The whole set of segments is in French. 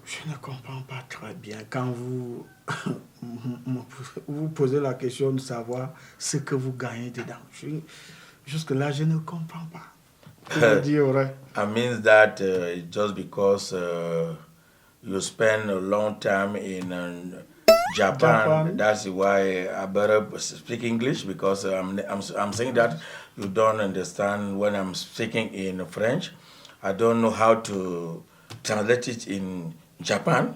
Je ne comprends pas très bien quand vous vous posez la question de savoir ce que vous gagnez dedans. Jusque-là, je ne comprends pas. Pour vous dire vrai. I mean that just because you spend a long time in Japan, that's why I better speak English because I'm saying that you don't understand when I'm speaking in French. I don't know how to translate it in Japan.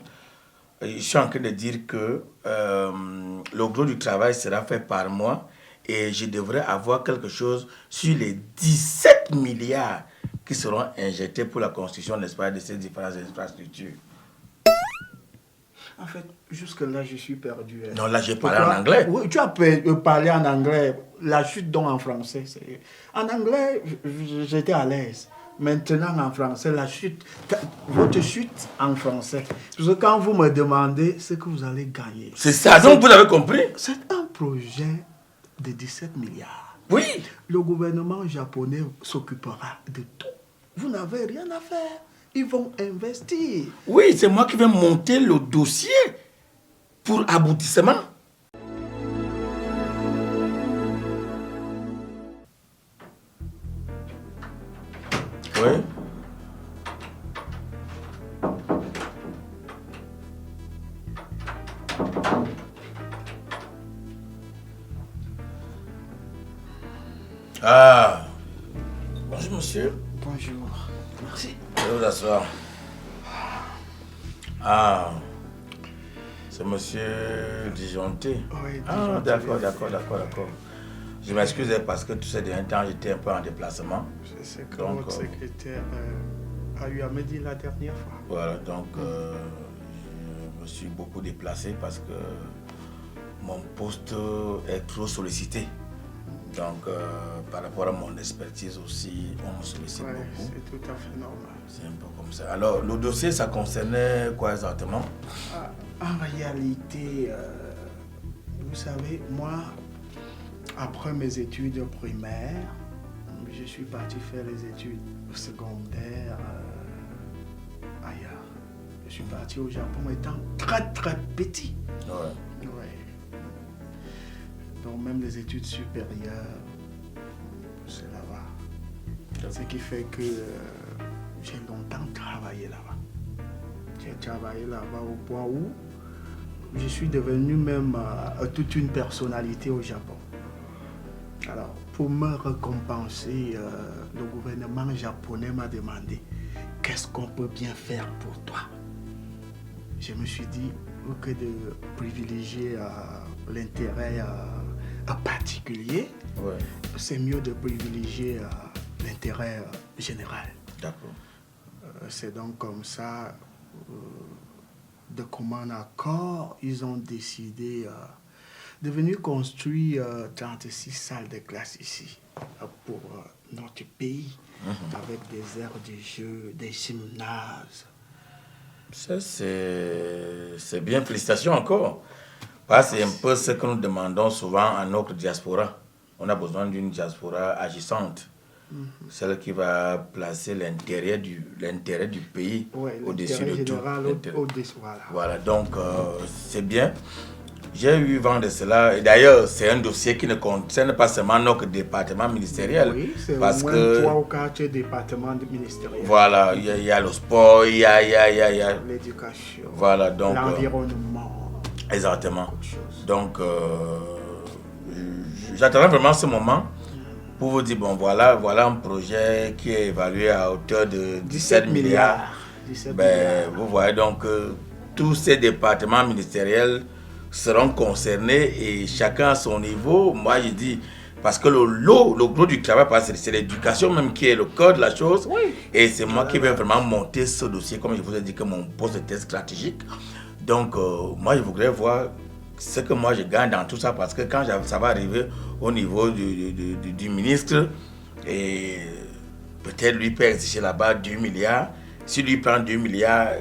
Je suis en train de dire que le gros du travail sera fait par moi et je devrais avoir quelque chose sur les 17 milliards qui seront injectés pour la construction, n'est-ce pas, de ces différentes infrastructures. En fait, jusque-là, je suis perdu. Non, là, j'ai parlé en anglais. Oui, tu as parlé en anglais. La chute donc en français. En anglais, j'étais à l'aise. Maintenant, en français, la chute, votre chute en français. Parce que quand vous me demandez ce que vous allez gagner. C'est ça, donc vous avez compris. C'est un projet de 17 milliards. Oui. Le gouvernement japonais s'occupera de tout. Vous n'avez rien à faire. Ils vont investir. Oui, c'est moi qui vais monter le dossier pour aboutissement. Oui. Ah. Bonjour, monsieur. Bonjour. Merci. Je vais vous asseoir. Ah. C'est monsieur Disjoncté. Oui, ah, d'accord. Je m'excuse parce que tout ces derniers temps, j'étais un peu en déplacement. C'est ce que votre secrétaire a eu à me dire la dernière fois. Voilà, donc je me suis beaucoup déplacé parce que mon poste est trop sollicité. Donc, par rapport à mon expertise aussi, on me sollicite beaucoup. C'est tout à fait normal. C'est un peu comme ça. Alors, le dossier, ça concernait quoi exactement? En réalité, vous savez, moi, après mes études primaires, je suis parti faire les études secondaires ailleurs. Je suis parti au Japon étant très petit. Ouais. Donc même les études supérieures, c'est là-bas. Ce qui fait que j'ai longtemps travaillé là-bas. J'ai travaillé là-bas au point où je suis devenu même toute une personnalité au Japon. Alors, pour me récompenser, le gouvernement japonais m'a demandé qu'est-ce qu'on peut bien faire pour toi. Je me suis dit que de privilégier l'intérêt particulier, c'est mieux de privilégier l'intérêt général. D'accord. C'est donc comme ça, de commun accord, ils ont décidé de venir construire 36 salles de classe ici pour notre pays, avec des aires de jeu, des gymnases. Ça, c'est bien, félicitations encore. C'est un peu ce que nous demandons souvent à notre diaspora. On a besoin d'une diaspora agissante, celle qui va placer l'intérêt du pays au-dessus de tout. Voilà, donc c'est bien. J'ai eu vent de cela. Et d'ailleurs, c'est un dossier qui ne concerne pas seulement notre département ministériel. Oui, c'est parce au moins que 3 ou 4 départements ministériels. Voilà, il y a le sport, il y a l'éducation, voilà, donc l'environnement. Exactement. Donc, j'attendais vraiment ce moment pour vous dire, bon, voilà un projet qui est évalué à hauteur de 17 milliards. Vous voyez donc tous ces départements ministériels seront concernés et chacun à son niveau. Moi, je dis, parce que le gros du travail, c'est l'éducation même qui est le cœur de la chose. Oui. Et c'est moi qui vais vraiment monter ce dossier, comme je vous ai dit que mon poste était stratégique. Donc, moi, je voudrais voir ce que moi je gagne dans tout ça, parce que quand ça va arriver au niveau du ministre, et peut-être lui peut exiger là-bas 2 milliards. Si lui prend 2 milliards,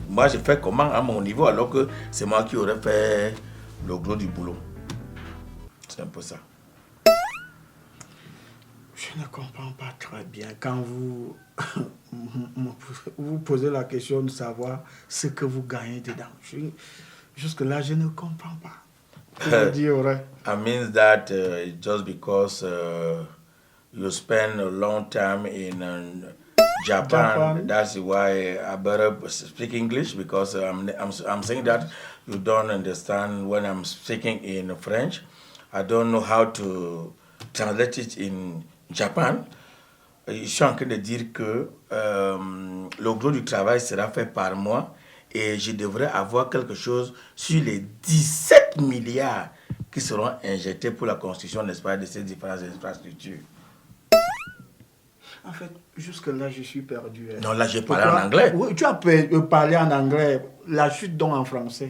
moi je fais comment à mon niveau, alors que c'est moi qui aurais fait le gros du boulot. C'est un peu ça. Je ne comprends pas très bien quand vous vous posez la question de savoir ce que vous gagnez dedans. Jusque-là, je ne comprends pas. Je dire vrai. I mean that just because you spend a long time in Japan, that's why I better speak English, because I'm saying that you don't understand when I'm speaking in French. I don't know how to translate it in Japan. Je suis en train de dire que le gros du travail sera fait par moi et je devrais avoir quelque chose sur les 17 milliards qui seront injectés pour la construction, n'est-ce pas, de ces différentes infrastructures. En fait, jusque-là, je suis perdu. Non, là, j'ai parlé en anglais. Oui, tu as parlé en anglais. La chute donc en français.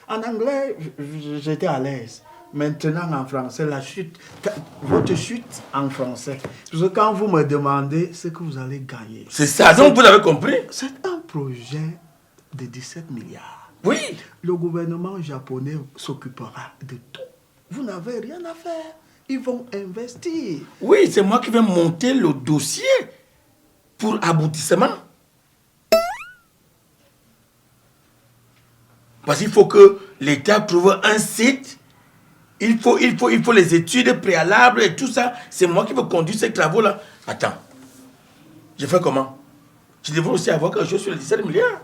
En anglais, j'étais à l'aise. Maintenant, en français, la chute, votre chute en français. Parce que quand vous me demandez ce que vous allez gagner. C'est ça, donc vous avez compris. C'est un projet de 17 milliards. Oui. Le gouvernement japonais s'occupera de tout. Vous n'avez rien à faire. Ils vont investir. Oui, c'est moi qui vais monter le dossier pour aboutissement. Parce qu'il faut que l'État trouve un site. Il faut les études préalables et tout ça. C'est moi qui veux conduire ces travaux-là. Attends. Je fais comment? Je devrais aussi avoir quelque chose sur les 17 milliards.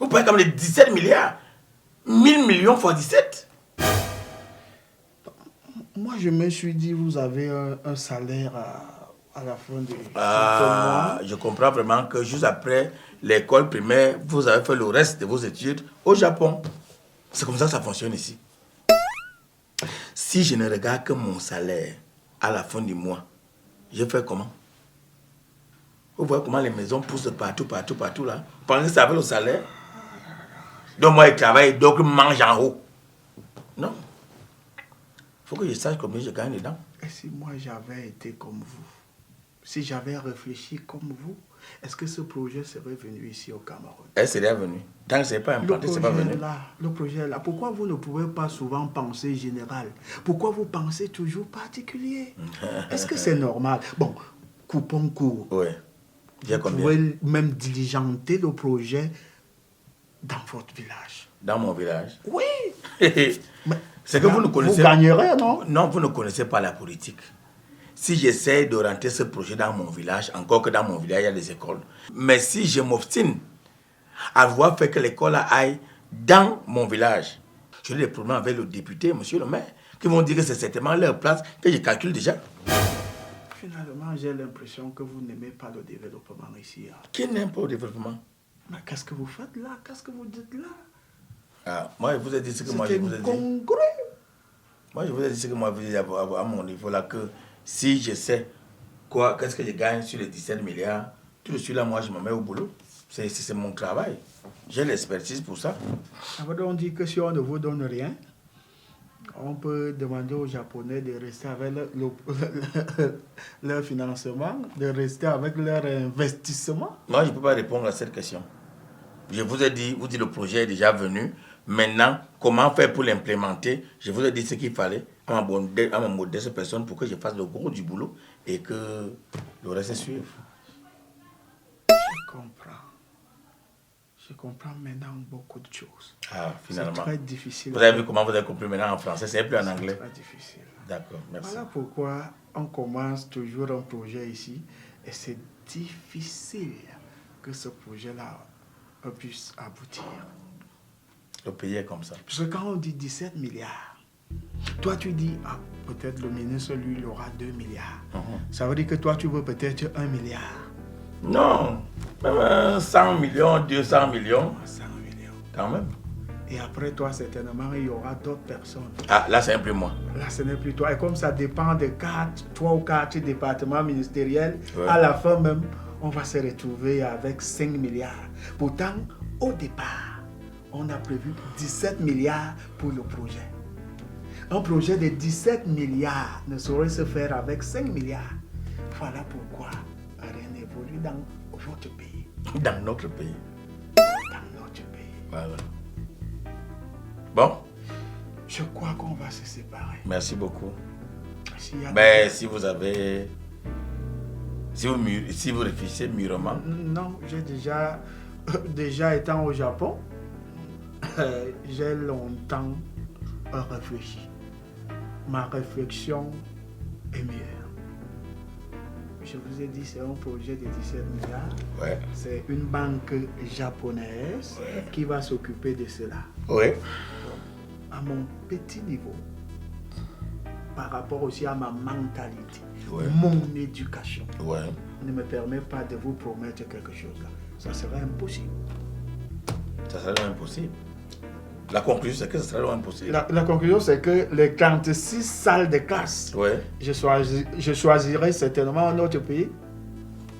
Vous parlez comme les 17 milliards. 1000 millions fois 17. Moi, je me suis dit, vous avez un salaire à la fin du mois. Je comprends vraiment que juste après l'école primaire, vous avez fait le reste de vos études au Japon. C'est comme ça que ça fonctionne ici. Si je ne regarde que mon salaire à la fin du mois, je fais comment? Vous voyez comment les maisons poussent partout là? Pendant que ça fait le salaire? Donc moi, je travaille, donc je mange en haut. Non. Il faut que je sache combien je gagne dedans. Et si moi j'avais été comme vous, si j'avais réfléchi comme vous, est-ce que ce projet serait venu ici au Cameroun? Elle serait venue. Tant que ce n'est pas implanté, ce n'est pas venu. Le projet est là. Pourquoi vous ne pouvez pas souvent penser général? Pourquoi vous pensez toujours particulier? Est-ce que c'est normal? Bon, coupons court. Oui. Vous pouvez même diligenter le projet dans votre village. Dans mon village? Oui. C'est que vous ne connaissez... Vous gagnerez, non? Non, vous ne connaissez pas la politique. Si j'essaie de rentrer ce projet dans mon village, encore que dans mon village, il y a des écoles. Mais si je m'obstine à vouloir faire que l'école aille dans mon village, j'ai des problèmes avec le député, monsieur le maire, qui vont dire que c'est certainement leur place que je calcule déjà. Finalement, j'ai l'impression que vous n'aimez pas le développement ici. Hein. Qui n'aime pas le développement? Mais qu'est-ce que vous faites là? Qu'est-ce que vous dites là? Ah, moi, je vous ai dit ce que moi je vous ai dit. Moi, je vous ai dit ce que moi je vous ai dit à mon niveau là, que si je sais qu'est-ce que je gagne sur les 17 milliards, tout de suite là, moi, je me mets au boulot. C'est mon travail. J'ai l'expertise pour ça. Ça veut donc dire que si on ne vous donne rien, on peut demander aux Japonais de rester avec leur financement, de rester avec leur investissement. Moi, je ne peux pas répondre à cette question. Je vous ai dit, le projet est déjà venu. Maintenant, comment faire pour l'implémenter? Je vous ai dit ce qu'il fallait à ma modeste personne pour que je fasse le gros du boulot et que le reste suive. Je comprends. Je comprends maintenant beaucoup de choses. Ah, finalement. C'est très difficile. Vous avez vu comment vous avez compris maintenant en français? C'est plus en anglais. C'est très difficile. D'accord, merci. Voilà pourquoi on commence toujours un projet ici et c'est difficile que ce projet-là puisse aboutir. Le pays est comme ça. Parce que quand on dit 17 milliards, toi tu dis, ah, peut-être le ministre, lui, il aura 2 milliards. Ça veut dire que toi, tu veux peut-être 1 milliard. Non, même 100 millions, 200 millions. 100 millions. Quand même. Et après toi, certainement, il y aura d'autres personnes. Ah, là, c'est un peu moi. Là, ce n'est plus toi. Et comme ça dépend de 3 ou 4 départements ministériels, ouais. À la fin même, on va se retrouver avec 5 milliards. Pourtant, au départ, on a prévu 17 milliards pour le projet. Un projet de 17 milliards ne saurait se faire avec 5 milliards. Voilà pourquoi rien n'évolue dans votre pays. Dans notre pays. Dans notre pays. Voilà. Bon. Je crois qu'on va se séparer. Merci beaucoup. Mais si vous avez... Si vous réfléchissez mûrement... Non, j'ai déjà étant au Japon, j'ai longtemps réfléchi. Ma réflexion est meilleure. Je vous ai dit, c'est un projet de 17 milliards. Ouais. C'est une banque japonaise qui va s'occuper de cela. Oui. À mon petit niveau, par rapport aussi à ma mentalité, mon éducation, ne me permet pas de vous promettre quelque chose là. Ça serait impossible. Ça serait impossible. La conclusion, c'est que ce serait impossible. La conclusion, c'est que les 46 salles de classe, je choisirais certainement un autre pays.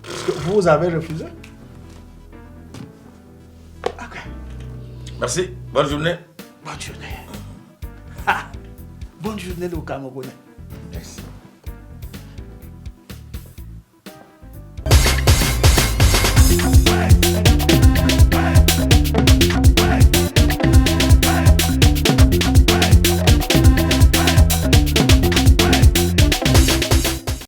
Parce que vous avez refusé. Ok. Merci. Bonne journée. Bonne journée. Bonne journée, le Camerounais.